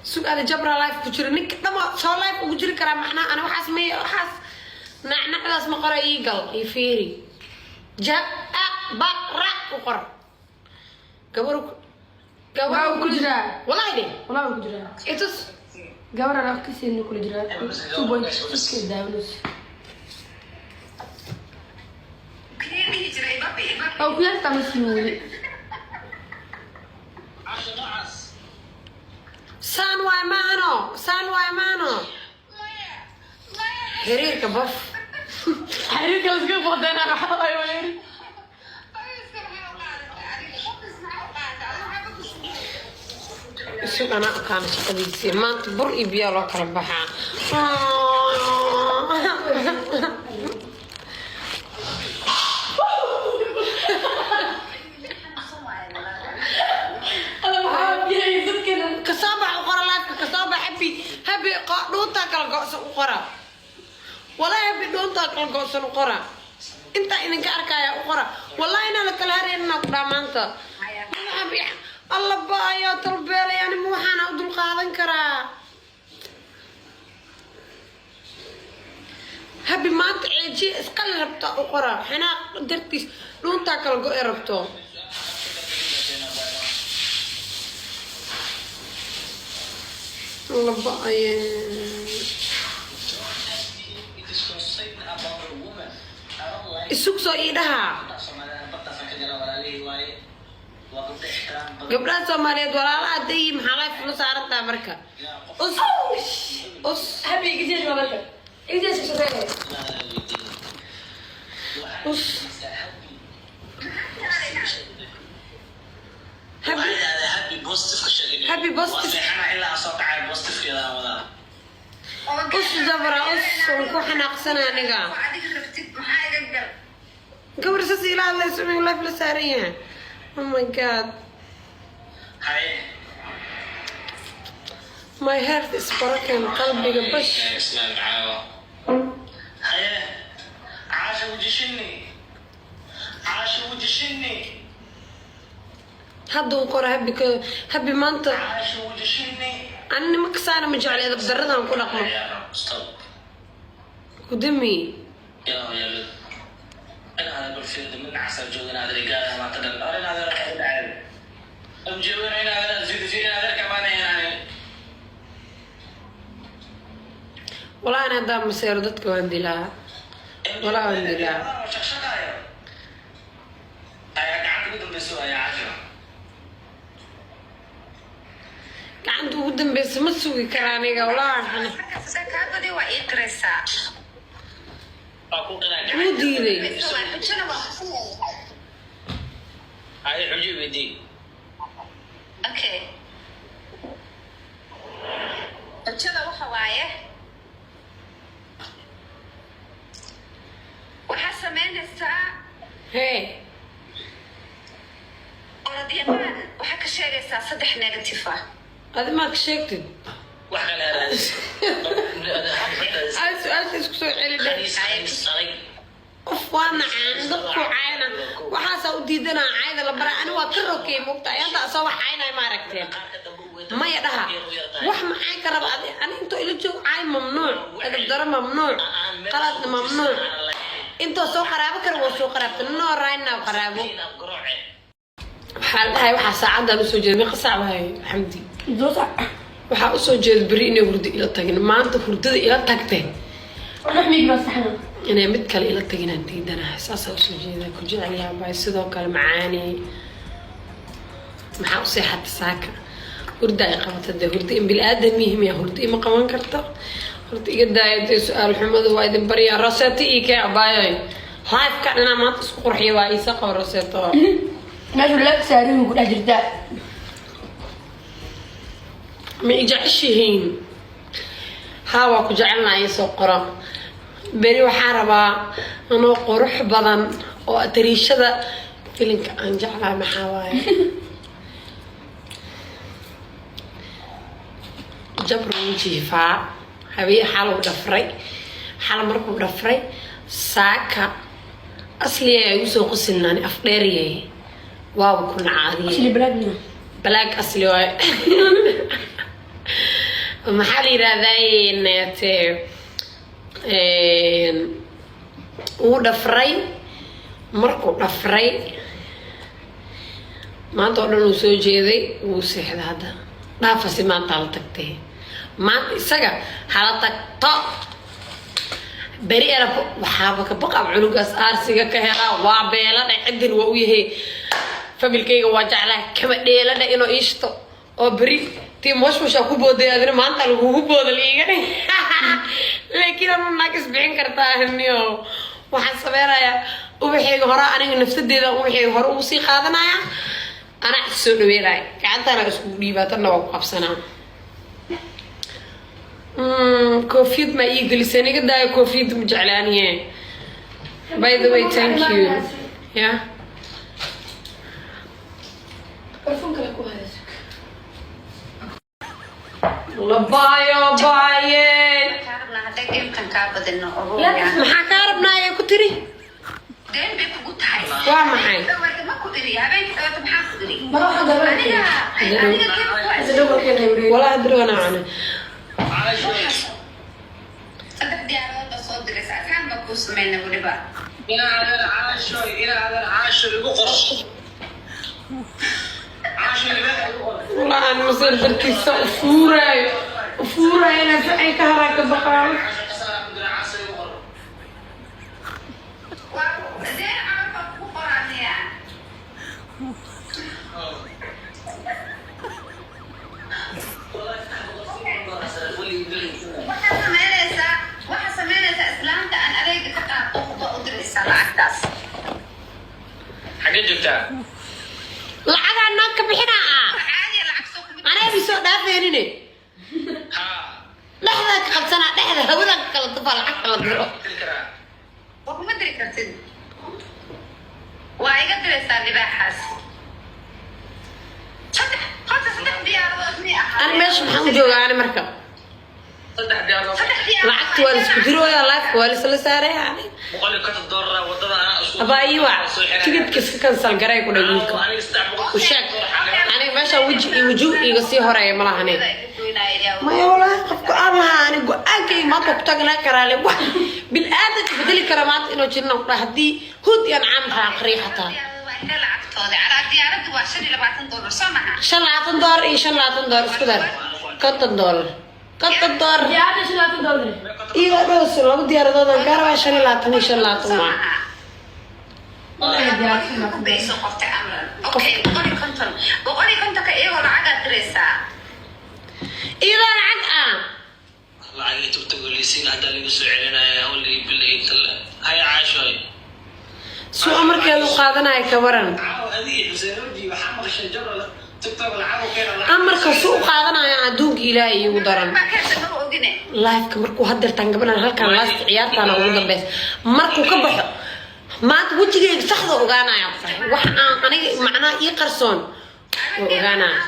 سؤال جبر لايف كجري نك دما سو لايف كجري كرا معناه أنا وحاس مي وحاس نحن لازم قرا يقل يفيري جاء برا وقرا قبرك قبر كجرا والله دي والله كجرا إتوس قبر أنا كيس إنه كجرا 2.6 داونوس أو كيف تمسيوني سان واي مانو هرير كبف حريك لسه فضينا راح أيوة شوف أنا كان شقديسي ما تبر يبيا لو كربحة كصابع وقرا لايف كصابع هبي دونتا كلا قوس وقرا والله هبي دونتا كلا قوس وقرا انت انك اركايا وقرا والله انا لك الهرين قدامانتا هبي الله بايا تربيل يعني مو waxaan u dul qaadan karaa habi maanta eeji iska rabta u qora xanaaq dartiis dhunta kala go rabto الله بايا isuk soo iidaha gabdhaha Soomaaliyeed walaalaha day maxaa la fulu saarantaa marka us habi gidid ma marka idis shaqeey us happy positive us jabra us ku xanaaqsana aniga gabar sasi ilaa la soo la fulu saarayaan oh my god my heart is broken qalbiga bash hadduu qora habi maanta anna ma kasaana ma jecleeda darradan ku dhaqmo kudami أنا هذا بالفيلم من عسل جوجنا هذا رجال ما تدل أنا هذا راح يدعي أمجيبنا هنا هذا زيد هذا كمان يعني والله أنا دام مسير ضدك وعندي لها ولا عندي لها قعدت قدام بالسؤال يا عشرة قعدت قدام بس ما تسوي كرانيقة ولا أنا سكابدي وإدرسا مو ديري هاي عجيبة دي اوكي cuntada waxa waaye waxaa samaynaysaa هي orodyamaan waxaa ka sheegaysaa 3 negative ah هذا ما كشكت وحنا هذا سؤال تسكتوا علي ده وانا عندك عينا وحاسه وديدنا عيدا لبرا انا وكروكي مقطع انت صباح عينا ما ركتين ما يدها وح معاي كرب انا انتو اللي جو عين ممنوع الضرب ممنوع قرات ممنوع انتو سو قرابه كر وسو قرابه نور راينا قرابه حال هاي waxa saacada la soo jeeday qasab hay xamdi دوسع waxa u soo jeeday bari inay hurdo ila tagin maanta hurdada ila tagtay ونحن بس احنا inay mid kale ila tagin aan diidanahay saas oo soo jeeday ku jecelahay baa sidoo kale macaani maxaa u seexad saaka hurda ay qabatay hurda in bil aadamihim ya hurda ma qaban karto hurda iga daayay su'aal xumada waa idin bariya rosati ka abaayay live ka ana maanta isku qurxiyo waa isa qor rosato ناجو لك سارين وقول أجردا ما يجعشهين هاوا كجعلنا يسوق قرا بري وحاربا أنا قروح بدن وأتريش هذا فيلينك أنجعلها محاواي جبر وجيفا هبي حلو دفري حل مركب دفري ساكا أصلي يوسف قصناني أفداري واو كنا عادي أصلي بلادنا بلاك أصلي واي maxaa la yidhahdaa wuu dhafray markuu dhafray maanta oo dhan uu soo jeeday wuu seexday hadda dhaafasi maanta hala tagtay maanta isaga hala tagto beri era waxaaba ka baqab cunugaas aarsiga ka helaa waa beeladha cidin waa u yahay familkayga waa jeclaa kama dheeladha inuu iishto oo beri tii moshmoshaa ku booday adina maanta lagugu booda liiga laakiin anu naagis bixin kartaa niyo waxaan sameynayaa ubaxayga hore aniga nafsadeeda ubaxayga hore ugu sii qaadanaya anaa soo dhaweynaya gacantana isku dhiibaatanna waa ku qabsanaa koofiyad ma ii gelisay niga daayo koofiyad ma jeclaaniye by the way thank you yeah labayo baayeen maxaa kaa rabnaaya ku tiri waa maxay walaa hadroona cana والله أنا مصير بركيسة وفورة أنا في أي كهرباء كبقال حاجة جبتها لعب عنك بحنا أنا أبي سوق دافيني لحظة خلصنا لحظة هودا كلا طفل عقل الدرو وما أدري كرتين وعي قدر يسال لي بحث صدق ديار وابني أحد أنا ماشي محمد جوجا أنا مركب صدق ديار لعبت ولا سكتيرو يا لايف ولا سلسارة يعني مقال كت الدورة وضنا أنا أسوق أبا أيوة تيجي كيس كنسل جراي كنا يقولك وشك أنا ماشي وجوه يقصي هراي ملا هني ما يولا الله أنا أجي ما تقطعنا كرالي بالآدة بدل كرامات إنه جنة وحدي هود ينعم حقري حتى شلاتن دور إيه شلاتن دور سكدر كنتن دور ديارة شلاتن دور إيه بس لو ديارة دور كاروا شلاتن شلاتن ما اوكي بقولي كنت كايه ولا عقد دريسا إيه لا العق لعقي تقول لي سين هذا اللي بسوي علينا هو اللي باللي هاي عاشوي سو أمر كذا قادنا يكبرن هذه زينودي وحمر الشجرة تكتب العاب وكذا أمر كسوق قادنا يا عدوك إلهي ودرن ما كان نور اوغني لايف كمركو هدر تنقبنا هلكان لاست عيارتنا ugu dambeys markuu ka baxo maanta wajigayga saxda ogaanaya wax aan aniga macnaa ii qarsoon ogaanaya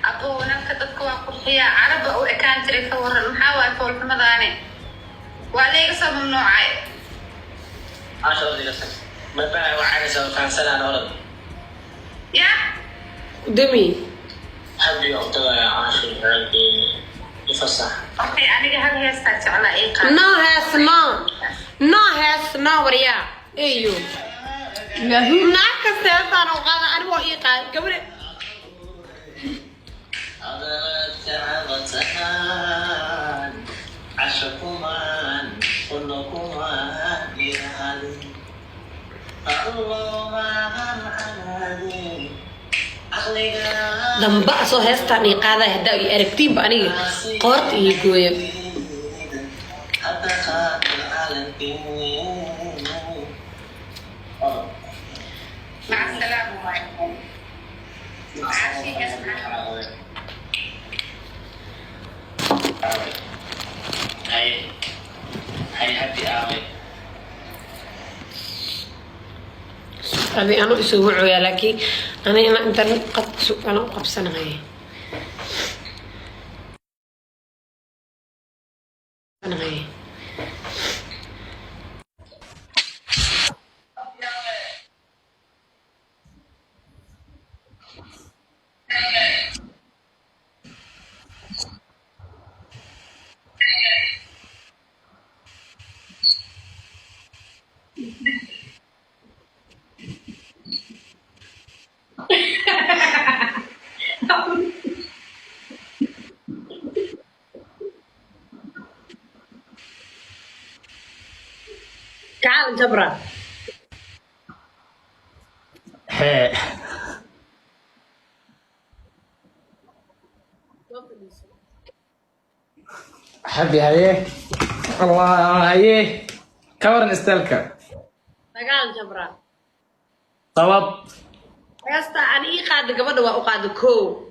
أبو نفك تذكر قرحية عرب أو كان تري فور المحاور فور في مداني وعليه قصة ممنوعة 10 دقيقة ما بقى وعانا سوى كان سنة أنا ولد يا دمي حبي أعطيها يا عاشر عندي يفسح أوكي أنا هذا يستطيع على إيه no has no وريا أيوه ناقص تهتان وقانا أنا هو إيه قال قبل عشقكمان كلكمان يهالي damba soo heestaan ii qaada hadda ay aragtiinba aniga qoorta ii gooya مع السلامة هاي هابي آوي أبي أنا أسوي عيا لكن أنا أنت قد أنا قبسنا هاي أنا هاي تعال جبرة. حي حبي هايه الله هايه كورن استلكا تعال جبرة. طلب هستا أنا إيه قاعد قبض وأقعد كو.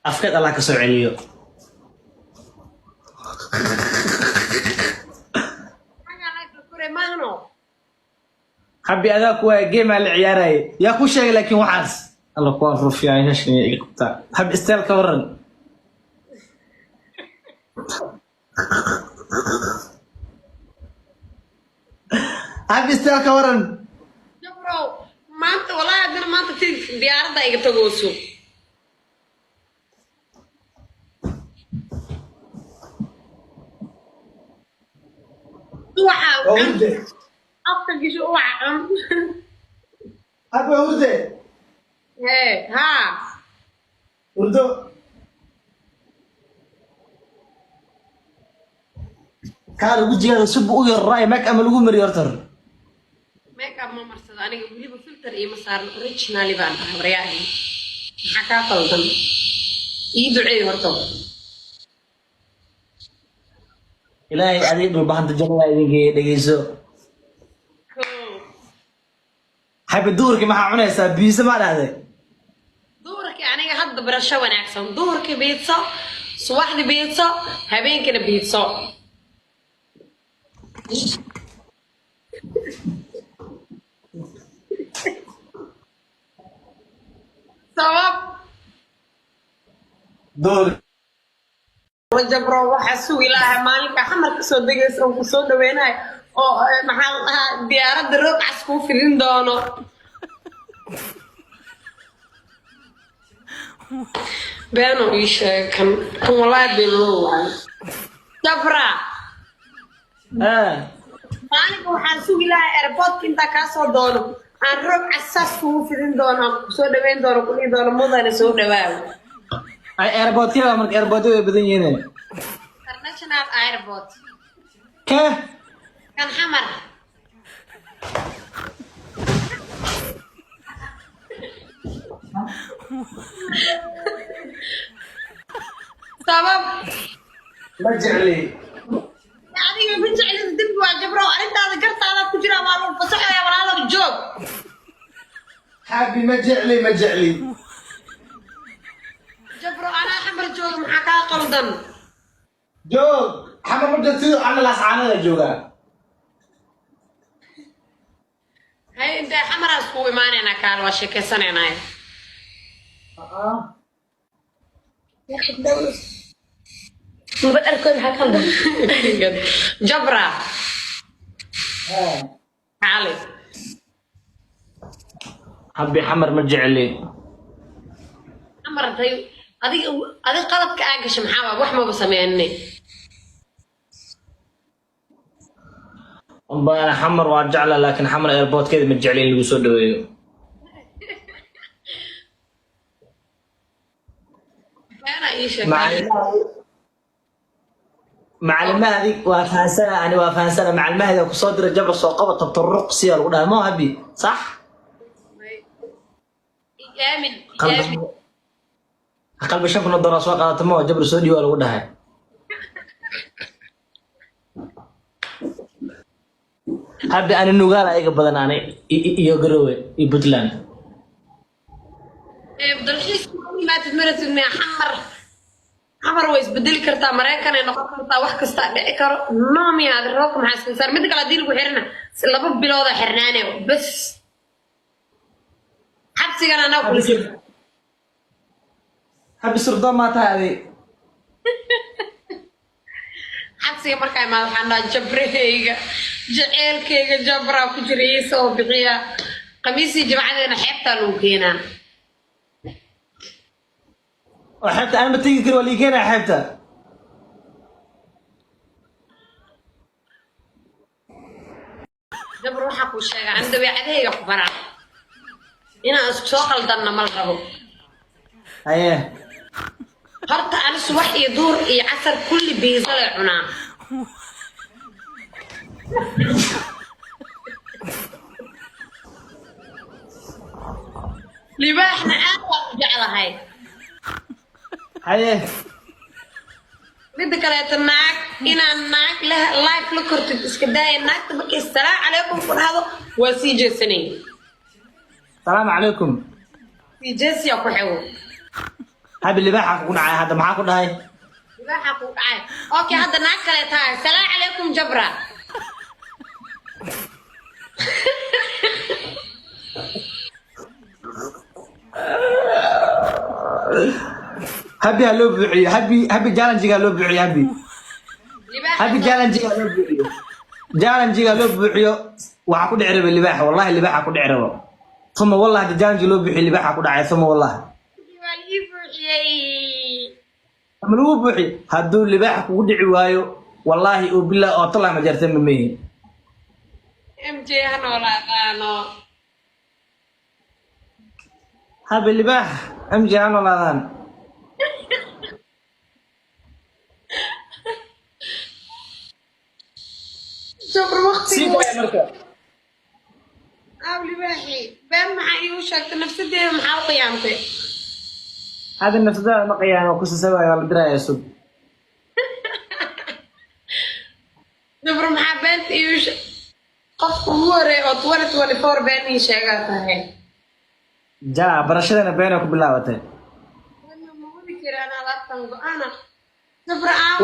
أفكد الله كسر عليو أنا عليك الكورة مانو. حبي هذاك هو جيم على العياري يا كل شيء لكن وحاس الله كوار رفيع ايش يقطع حب استلكا ورن حب استلكا ورن جبرو ما أنت والله عندنا ما أنت تيجي ديار ده يجي تجوسو. وعا ورده أفكر جيش وعا. حب ورده هي ها. ورده كان وجهي سب او الراي ماك امل ugu mariyartar ميك اب ما مرسد أنا قبلي بفلتر إيه مسار أوريجينالي بان برياهي. حكا قلدم. يدعي ورطو. ilaahay adiga dhul bahanta jannada idinka dhageyso حب دورك ما cunaysaa biisa ma dhahday دورك يعني هاد برشا ونعكسهم دورك بيتزا صباحدي بيتزا هبين كده بيتزا صواب دور وجبرو وحسو إلى مالك حمر كسو دقيس أو كسو دويناي أو محل ديارة دروك عسكو فيلين دونو بيانو إيش كان والله بينو جبرا مالك وحسو إلى إيربوت كنتا كاسو دونو aan rog casas kugu fidin doono soo dhaweyn doono kulii doono mudane soo dhawaaw ay airport kila marka airport way badan yihiin international airport ka kan xamar sabab ma jecli adiga ma jecli dib waa jabro arintaada gartaada ku jira waa loo fasaxaya walaalo joog حبي ما جعلي جبرو انا حمر جوج maxaa ka qaldan joog xama ma dadtido ana las caanada jooga hay inta xamaraas ku imaanayna kaal waa sheekaysanayna مباركون هكذا جبرة تعالي حبي حمر ما جعلي حمر هذه قلب كأجش محاوى وح ما بسمعني انا حمر وارجع لكن حمر ايربورت كذا متجعلين اللي يسود انا ايش معلمة هذه وافانسنا يعني وافانسنا معلمة هذه وصدر الجبر صوقبة تطرق سيال ولا ما هبي صح؟ آمن قلب شنك نضر أسواق على تمام جبر سودي ولا وده هبي أنا نقال أيق بدن أنا يقروي يبدلان بدلحيس ما تدمرت إني حمر ويس بدل كرتا مريكان إنه كرتا wax kasta dhici karo noomi aad rook maxaa iska sar mid kala diil ku xirna laba bilood xirnaane bas xabsigan ana ku حبي سرطان ما تهذي xabsiga markay ma waxaan dhaa jabreyga jaceelkeyga jabra ku jiray soo bixiya qamiisi jimcadeena xeebta lagu keenaa وحتى أنا بتيجي كل ولي كنا حتى جبر waxaa ku sheega aan dabeecadayga ku baran inaan isku soo qaldanna mal rabo haye horta aan subax iyo duur iyo casar kulli biisa la cunaa libaaxna aad baan u jeclahay haye midda kaleeto naag inaan naag life la kortid iska daaya naagta markay salaamu calaykum ku dhahdo waa sii jeesanay salaamu calaykum sii jeesiya ku xewo habi libaaxa ku dhacay hadda maxaa ku dhahay libaaxa ku dhacay okay hadda naag kaleeto tahay salaamu calaykum jabra habi haloo buuxiyo habi challenge-ga loo buuxiyo habi challenge-ga loo buuxiyo challenge-ga loo buuxiyo waxa ku dhici raba libaaxa wallahi libaaxa ku dhici raba thumma wallahi challenge loo buuxiyo libaaxa ku dhacay thumma wallahi ama loo buuxiyo hadduu libaaxa kugu dhici waayo wallahi oo bilaa oo talaa ma jartay ma meeyin MJ hano laaqaano habi libaaxa MJ hano laaqaan jabra waqti marka libaaxi been maxaa iigu sheegtay nafsadeeda maxaa u qiyaamtay هذا النفس ده ما قيام وكل سوى ولا دراية سود jabra maxaa beenta iigu sheeg qofka ugu horeeya oo 2024 been ii sheegaa tahay جا برشلونة بينك بالله وتعالى ma wadi karaan alaabtan go-ana jabra aan